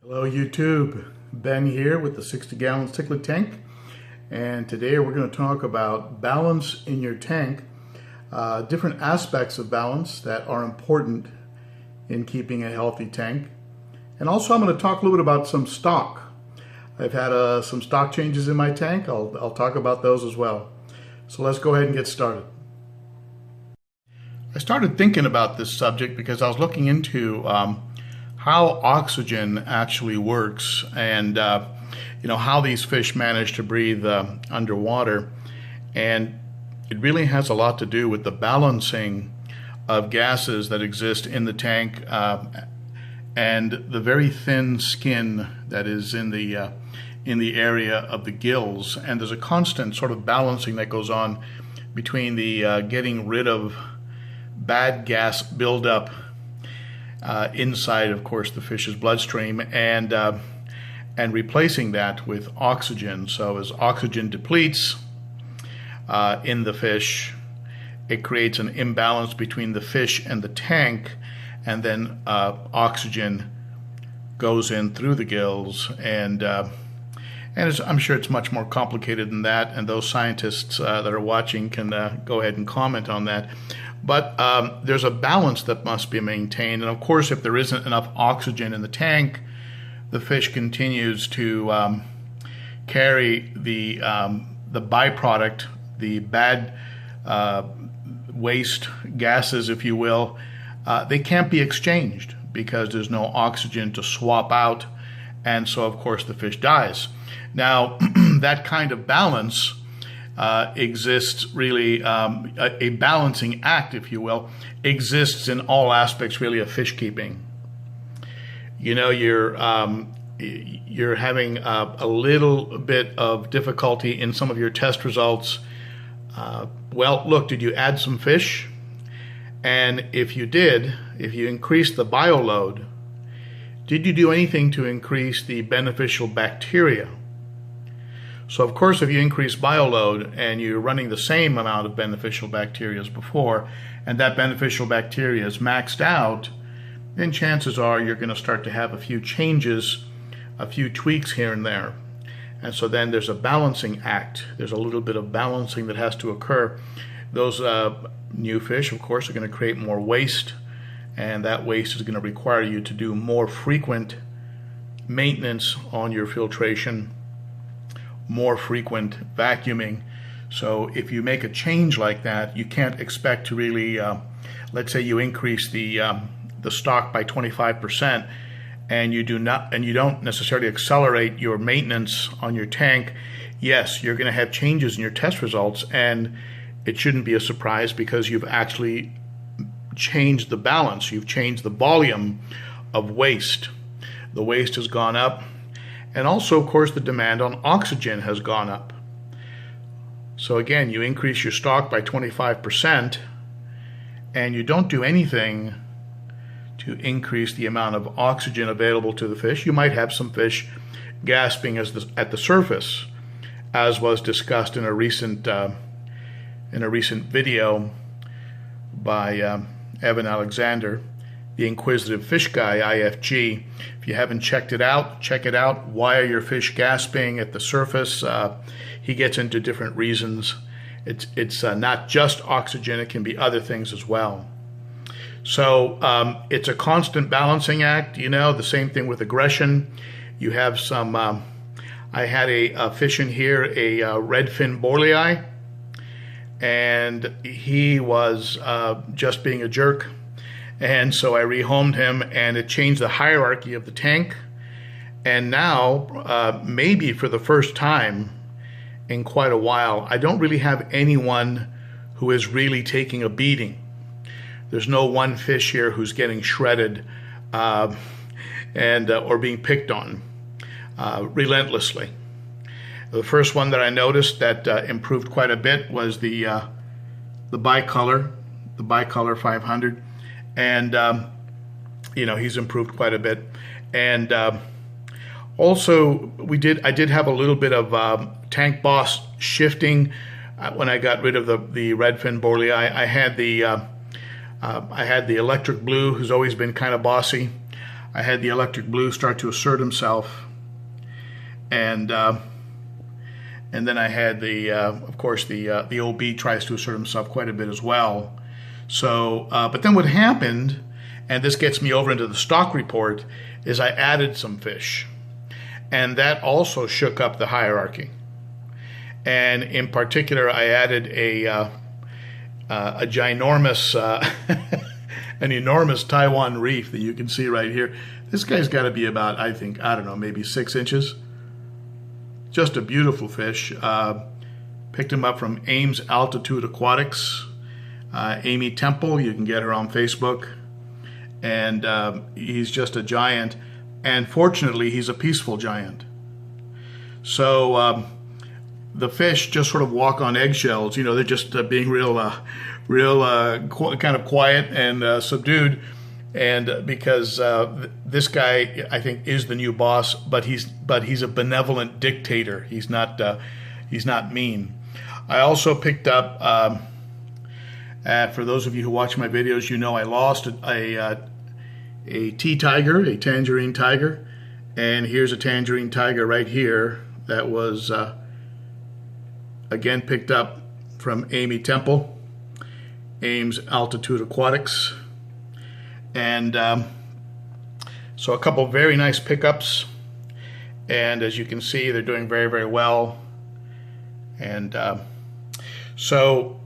Hello YouTube, Ben here with the 60-gallon cichlid tank, and today we're going to talk about balance in your tank, different aspects of balance that are important in keeping a healthy tank. And also I'm going to talk a little bit about some stock. I've had some stock changes in my tank. I'll talk about those as well. So let's go ahead and get started. I started thinking about this subject because I was looking into how oxygen actually works, and how these fish manage to breathe underwater. And it really has a lot to do with the balancing of gases that exist in the tank and the very thin skin that is in the area of the gills. And there's a constant sort of balancing that goes on between the getting rid of bad gas buildup inside, of course, the fish's bloodstream, and replacing that with oxygen. So as oxygen depletes in the fish, it creates an imbalance between the fish and the tank, and then oxygen goes in through the gills, and I'm sure it's much more complicated than that, and those scientists that are watching can go ahead and comment on that. But there's a balance that must be maintained, and of course if there isn't enough oxygen in the tank, the fish continues to carry the byproduct, the bad waste gases, if you will. They can't be exchanged because there's no oxygen to swap out, and so of course the fish dies. Now that kind of balance exists really, a balancing act, if you will, exists in all aspects really of fish keeping. You're having a little bit of difficulty in some of your test results. Well, look, did you add some fish? And if you did, if you increased the bioload, did you do anything to increase the beneficial bacteria? So of course if you increase bioload and you're running the same amount of beneficial bacteria as before, and that beneficial bacteria is maxed out, then chances are you're going to start to have a few changes, a few tweaks here and there. And so then there's a balancing act. There's a little bit of balancing that has to occur. Those new fish, of course, are going to create more waste, and that waste is going to require you to do more frequent maintenance on your filtration, more frequent vacuuming. So if you make a change like that, you can't expect to really, let's say you increase the stock by 25%, and you don't necessarily accelerate your maintenance on your tank. Yes, you're going to have changes in your test results, and it shouldn't be a surprise because you've actually changed the balance. You've changed the volume of waste. The waste has gone up, and also, of course, the demand on oxygen has gone up. So again, you increase your stock by 25%, and you don't do anything to increase the amount of oxygen available to the fish. You might have some fish gasping at the surface, as was discussed in a recent video by Evan Alexander, the Inquisitive Fish Guy, IFG. If you haven't checked it out, check it out. Why are your fish gasping at the surface? He gets into different reasons. It's not just oxygen, it can be other things as well. So it's a constant balancing act. The same thing with aggression. You have some, I had a fish in here, a redfin borlei, and he was just being a jerk. And so I rehomed him, and it changed the hierarchy of the tank. And now, maybe for the first time in quite a while, I don't really have anyone who is really taking a beating. There's no one fish here who's getting shredded or being picked on relentlessly. The first one that I noticed that improved quite a bit was the bicolor 500. And he's improved quite a bit. And also I did have a little bit of tank boss shifting when I got rid of the redfin borlei. I had the electric blue, who's always been kind of bossy. I had the electric blue start to assert himself, and then I had the, of course, the OB tries to assert himself quite a bit as well. So, but then what happened, and this gets me over into the stock report, is I added some fish, and that also shook up the hierarchy. And in particular, I added a ginormous, an enormous Taiwan reef that you can see right here. This guy's got to be about, I don't know, maybe 6 inches. Just a beautiful fish. Picked him up from Ames Altitude Aquatics. Amy Temple, you can get her on Facebook. And he's just a giant. And fortunately, he's a peaceful giant. So the fish just sort of walk on eggshells. You know, they're just being real kind of quiet and subdued. And because this guy, I think, is the new boss, but he's a benevolent dictator. He's not mean. I also picked up, for those of you who watch my videos, you know I lost a tea tiger, a tangerine tiger, and here's a tangerine tiger right here that was again picked up from Amy Temple, Ames Altitude Aquatics. And so a couple very nice pickups, and as you can see, they're doing very, very well. And so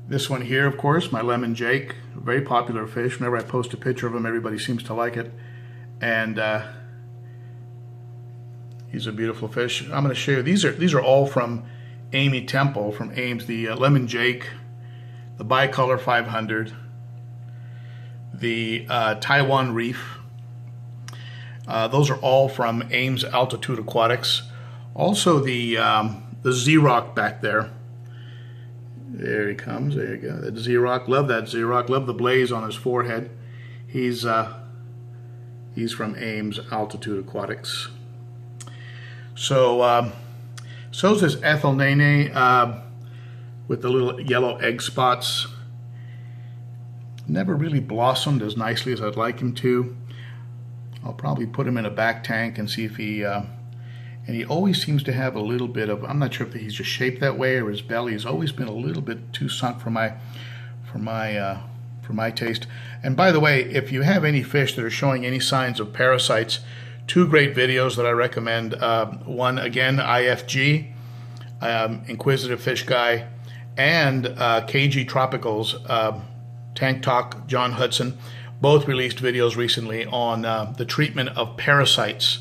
this one here, of course, my lemon Jake, a very popular fish. Whenever I post a picture of him, everybody seems to like it. And he's a beautiful fish. I'm going to show you, these are all from Amy Temple, from Ames, the lemon Jake, the bicolor 500, the Taiwan reef. Those are all from Ames Altitude Aquatics. Also the Z-Rock back there. There he comes. There you go. That Z-Rock. Love that Z-Rock. Love the blaze on his forehead. He's from Ames Altitude Aquatics. So so's this Ethel Nene with the little yellow egg spots. Never really blossomed as nicely as I'd like him to. I'll probably put him in a back tank and see if he, and he always seems to have a little bit of, I'm not sure if he's just shaped that way or his belly has always been a little bit too sunk for my taste. And by the way, if you have any fish that are showing any signs of parasites, 2 great videos that I recommend. One, again, IFG, Inquisitive Fish Guy, and KG Tropicals, Tank Talk, John Hudson, both released videos recently on the treatment of parasites.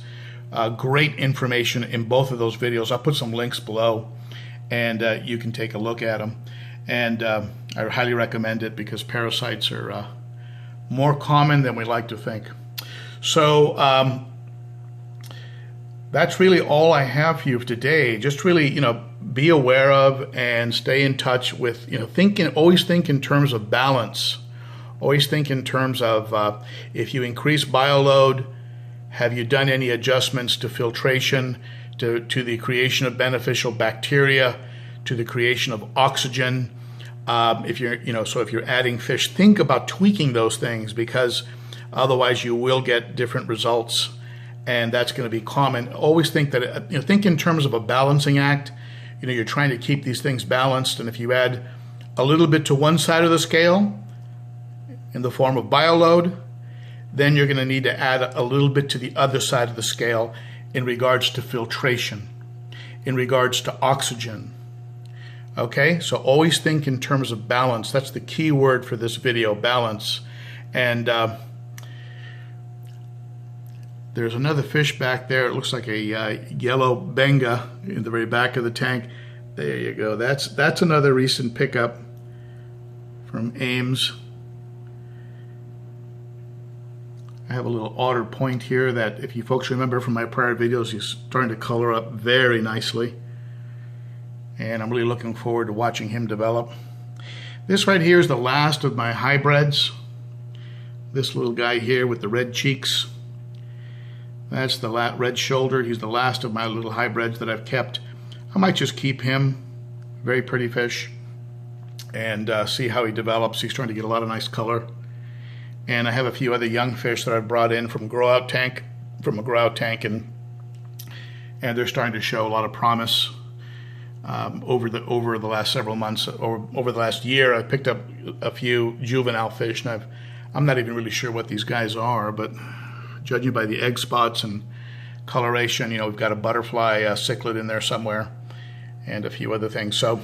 Great information in both of those videos. I'll put some links below, and you can take a look at them. And I highly recommend it because parasites are more common than we like to think. So that's really all I have for you today. Just really, be aware of and stay in touch with, always think in terms of balance. Always think in terms of if you increase bioload, have you done any adjustments to filtration, to the creation of beneficial bacteria, to the creation of oxygen? If you're adding fish, think about tweaking those things, because otherwise you will get different results, and that's going to be common. Always think that think in terms of a balancing act. You're trying to keep these things balanced, and if you add a little bit to one side of the scale in the form of bioload, then you're going to need to add a little bit to the other side of the scale in regards to filtration, in regards to oxygen. Okay, so always think in terms of balance. That's the key word for this video, balance. And there's another fish back there. It looks like a yellow benga in the very back of the tank. There you go. That's another recent pickup from Ames. I have a little otter point here that, if you folks remember from my prior videos, he's starting to color up very nicely. And I'm really looking forward to watching him develop. This right here is the last of my hybrids. This little guy here with the red cheeks. That's the red shoulder. He's the last of my little hybrids that I've kept. I might just keep him. Very pretty fish. And see how he develops. He's starting to get a lot of nice color. and I have a few other young fish that I've brought in from a grow out tank, and they're starting to show a lot of promise. Over the last several months, or over the last year, I picked up a few juvenile fish, and I'm not even really sure what these guys are, but judging by the egg spots and coloration, we've got a butterfly cichlid in there somewhere, and a few other things. So,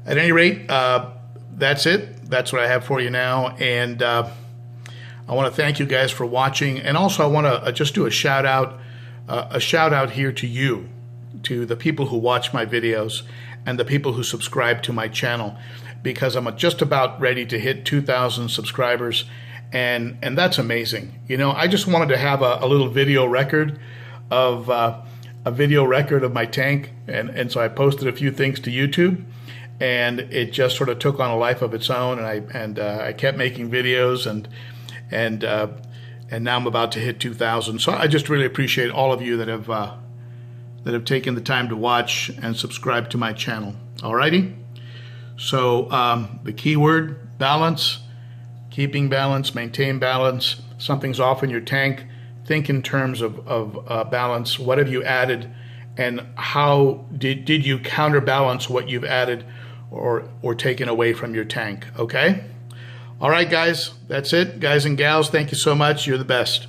at any rate, that's it. That's what I have for you now, and I want to thank you guys for watching, and also I want to just do a shout out here to you, to the people who watch my videos and the people who subscribe to my channel, because I'm just about ready to hit 2,000 subscribers, and that's amazing. I just wanted to have a little video record of my tank, and so I posted a few things to YouTube, and it just sort of took on a life of its own, and I kept making videos, and now I'm about to hit 2,000. So I just really appreciate all of you that have taken the time to watch and subscribe to my channel. Alrighty? So the key word, balance, keeping balance, maintain balance. Something's off in your tank. Think in terms of balance. What have you added, and how did you counterbalance what you've added or taken away from your tank? Okay? All right, guys, that's it. Guys and gals, thank you so much. You're the best.